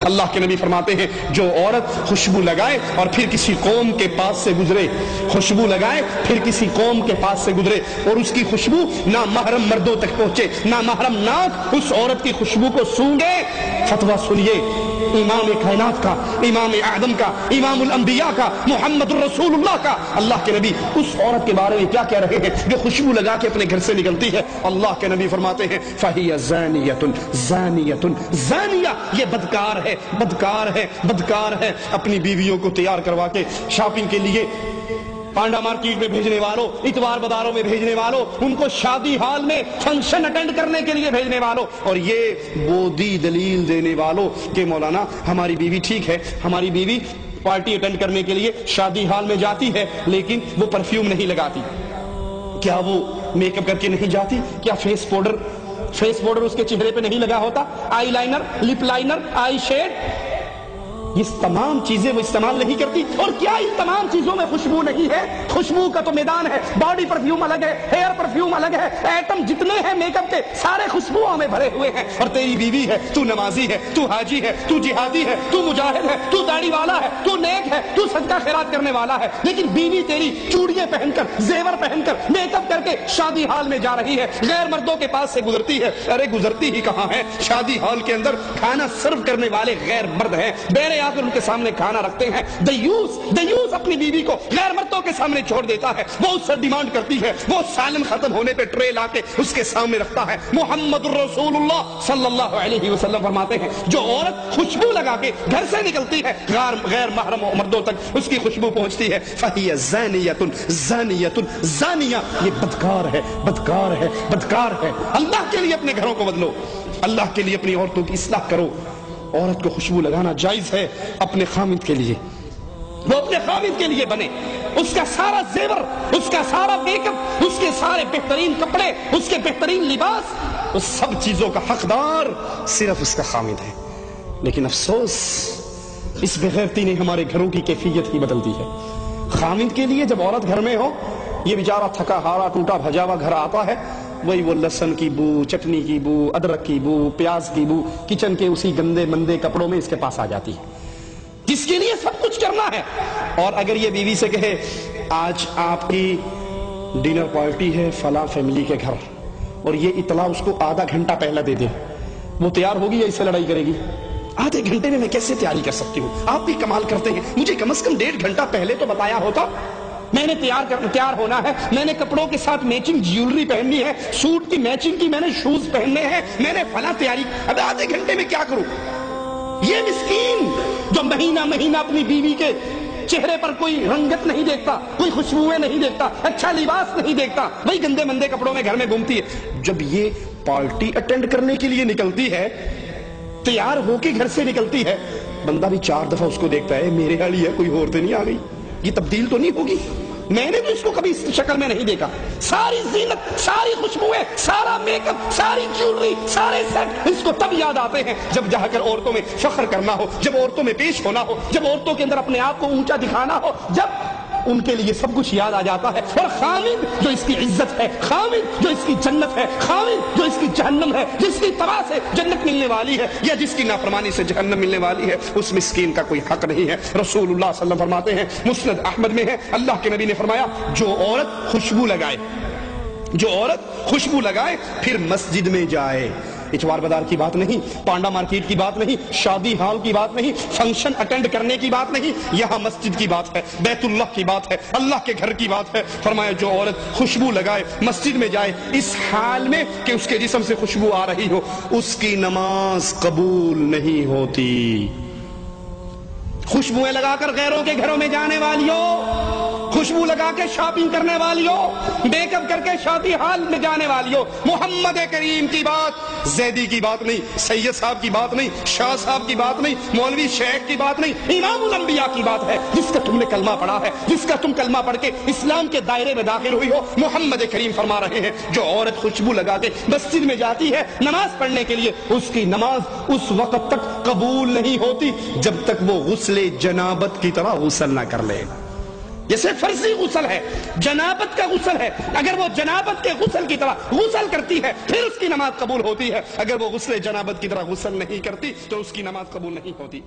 اللہ کے نبی فرماتے ہیں جو عورت خوشبو لگائے اور پھر کسی قوم کے پاس سے گزرے، خوشبو لگائے پھر کسی قوم کے پاس سے گزرے اور اس کی خوشبو نامحرم مردوں تک پہنچے، نامحرم ناک اس عورت کی خوشبو کو سونگے، فتویٰ سنیے امام کائنات کا، امام اعظم کا، امام الانبیاء کا، محمد الرسول اللہ کا، اللہ کے نبی اس عورت کے بارے میں کیا کہہ رہے ہیں جو خوشبو لگا کے اپنے گھر سے نکلتی ہے؟ اللہ کے نبی فرماتے ہیں فَهِيَ زَانِيَةٌ زَانِيَةٌ زانیہ، یہ بدکار ہے، بدکار ہے، بدکار ہے۔ اپنی بیویوں کو تیار کروا کے شاپنگ کے لیے پانڈا مارکیٹ میں بھیجنے والوں، اتوار بازاروں میں بھیجنے والوں، ان کو شادی ہال میں فنکشن اٹینڈ کرنے کے لیے بھیجنے والوں، اور یہ بودی دلیل دینے والوں کہ مولانا ہماری بیوی ٹھیک ہے، ہماری بیوی پارٹی اٹینڈ کرنے کے لیے شادی ہال میں جاتی ہے لیکن وہ پرفیوم نہیں لگاتی، کیا وہ میک اپ کر کے نہیں جاتی؟ کیا فیس پاؤڈر اس کے چہرے پہ نہیں لگا ہوتا؟ آئی لائنر، لپ لائنر، آئی شیڈ، یہ تمام چیزیں وہ استعمال نہیں کرتی؟ اور کیا ان تمام چیزوں میں خوشبو نہیں ہے؟ خوشبو کا تو میدان ہے، باڈی پرفیوم الگ ہے، ہیئر پرفیوم الگ ہے، ایٹم جتنے ہیں میک اپ کے سارے خوشبوؤں میں بھرے ہوئے ہیں، اور تیری بیوی ہے، تو نمازی ہے، تو حاجی ہے، تو جہادی ہے، تو مجاہد ہے، تو داڑھی والا ہے، تو نیک ہے، تو صدقہ خیرات کرنے والا ہے، لیکن بیوی تیری چوڑیاں پہن کر، زیور پہن کر، میک اپ کر کے شادی ہال میں جا رہی ہے، غیر مردوں کے پاس سے گزرتی ہے۔ ارے گزرتی ہی کہاں ہے؟ شادی ہال کے اندر کھانا سرو کرنے والے غیر مرد ہیں، بیرے آ کر ان کے سامنے کھانا رکھتے ہیں۔ دیوس اپنی بیوی کو غیر مردوں کے سامنے چھوڑ دیتا ہے، وہ اس سے ڈیمانڈ کرتی ہے، وہ سالن ختم ہونے پہ ٹرے لا کے اس کے سامنے رکھتا ہے۔ محمد الرسول اللہ صلی اللہ علیہ وسلم فرماتے ہیں جو عورت خوشبو لگا کے گھر سے نکلتی ہے غیر محرم مردوں تک اس کی خوشبو پہنچتی ہے۔ فَهِيَ زَانِيَةٌ زَانِيَةٌ زانیہ، یہ بدکار ہے، بدکار ہے، بدکار ہے۔ اللہ کے لیے اپنے گھروں کو بدلو، اللہ کے لیے اپنی عورتوں کی اصلاح کرو۔ عورت کو خوشبو لگانا جائز ہے اپنے خامد کے لیے، وہ اپنے خامد کے لیے بنے، اس کا سارا زیور، اس کا سارا میک اپ، اس کے سارے بہترین کپڑے، اس کے بہترین لباس، اس سب چیزوں کا حقدار صرف اس کا خامد ہے۔ لیکن افسوس اس بغیرتی نے ہمارے گھروں کی کیفیت ہی بدل دی ہے۔ خامد کے لیے جب عورت گھر میں ہو، یہ بیچارہ تھکا ہارا ٹوٹا بھجا ہوا گھر آتا ہے، وہی وہ لہسن کی بو، چٹنی کی بو، ادرک کی بو، پیاز کی بو کچن کے اسی گندے مندے کپڑوں میں اس کے پاس آ جاتی ہے، جس کے لیے سب کچھ کرنا ہے۔ اور اگر یہ بیوی سے کہے آج آپ کی ڈنر پارٹی ہے فلاں فیملی کے گھر، اور یہ اطلاع اس کو آدھا گھنٹہ پہلے دے دے، وہ تیار ہوگی یا اس سے لڑائی کرے گی؟ آدھے گھنٹے میں کیسے تیاری کر سکتی ہوں؟ آپ بھی کمال کرتے ہیں، مجھے کم از کم 1.5 گھنٹہ پہلے تو بتایا ہوتا، میں نے تیار ہونا ہے، میں نے کپڑوں کے ساتھ میچنگ جیولری پہننی ہے، سوٹ کی میچنگ کی میں نے شوز پہننے ہیں، میں نے فلاں تیاری، اب آدھے گھنٹے میں کیا کروں؟ یہ مسکین جو مہینہ مہینہ اپنی بیوی کے چہرے پر کوئی رنگت نہیں دیکھتا، کوئی خوشبوئیں نہیں دیکھتا، اچھا لباس نہیں دیکھتا، وہی گندے مندے کپڑوں میں گھر میں گھومتی ہے۔ جب یہ پارٹی اٹینڈ کرنے کے لیے نکلتی ہے، تیار ہو کے گھر سے نکلتی ہے، بندہ بھی 4 دفعہ اس کو دیکھتا ہے، میرے والی ہے، کوئی اور تو نہیں آ گئی، یہ تبدیل تو نہیں ہوگی؟ میں نے تو اس کو کبھی اس شکل میں نہیں دیکھا، ساری زینت، ساری خوشبوئیں، سارا میک اپ، ساری جیولری، سارے سیٹ اس کو تب یاد آتے ہیں جب جا کر عورتوں میں فخر کرنا ہو، جب عورتوں میں پیش ہونا ہو، جب عورتوں کے اندر اپنے آپ کو اونچا دکھانا ہو، جب ان کے لیے سب کچھ یاد آ جاتا ہے۔ اور خامد جو اس کی عزت ہے، خامد جو اس کی جنت ہے، خامد جو اس کی جہنم ہے، جس کی تباہ سے جنت ملنے والی ہے یا جس کی نافرمانی سے جہنم ملنے والی ہے، اس مسکین کا کوئی حق نہیں ہے۔ رسول اللہ صلی اللہ علیہ وسلم فرماتے ہیں، مسند احمد میں ہے، اللہ کے نبی نے فرمایا جو عورت خوشبو لگائے پھر مسجد میں جائے، اتوار بازار کی بات نہیں، پانڈا مارکیٹ کی بات نہیں، شادی ہال کی بات نہیں، فنکشن اٹینڈ کرنے کی بات نہیں، یہاں مسجد کی بات ہے، بیت اللہ کی بات ہے، اللہ کے گھر کی بات ہے۔ فرمایا جو عورت خوشبو لگائے مسجد میں جائے اس حال میں کہ اس کے جسم سے خوشبو آ رہی ہو، اس کی نماز قبول نہیں ہوتی۔ خوشبوئیں لگا کر غیروں کے گھروں میں جانے والیوں، خوشبو لگا کے شاپنگ کرنے والیوں، میک اپ کر کے شادی ہال میں جانے والیوں، محمد کریم کی بات، زیدی کی بات نہیں، سید صاحب کی بات نہیں، شاہ صاحب کی بات نہیں، مولوی شیخ کی بات نہیں، امام الانبیاء کی بات ہے، جس کا تم نے کلمہ پڑھا ہے، جس کا تم کلمہ پڑھ کے اسلام کے دائرے میں داخل ہوئی ہو۔ محمد کریم فرما رہے ہیں جو عورت خوشبو لگا کے مسجد میں جاتی ہے نماز پڑھنے کے لیے، اس کی نماز اس وقت تک قبول نہیں ہوتی جب تک وہ غسل جنابت کی طرح غسل نہ کر لے۔ یہ صرف فرضی غسل ہے، جنابت کا غسل ہے، اگر وہ جنابت کے غسل کی طرح غسل کرتی ہے پھر اس کی نماز قبول ہوتی ہے، اگر وہ غسل جنابت کی طرح غسل نہیں کرتی تو اس کی نماز قبول نہیں ہوتی۔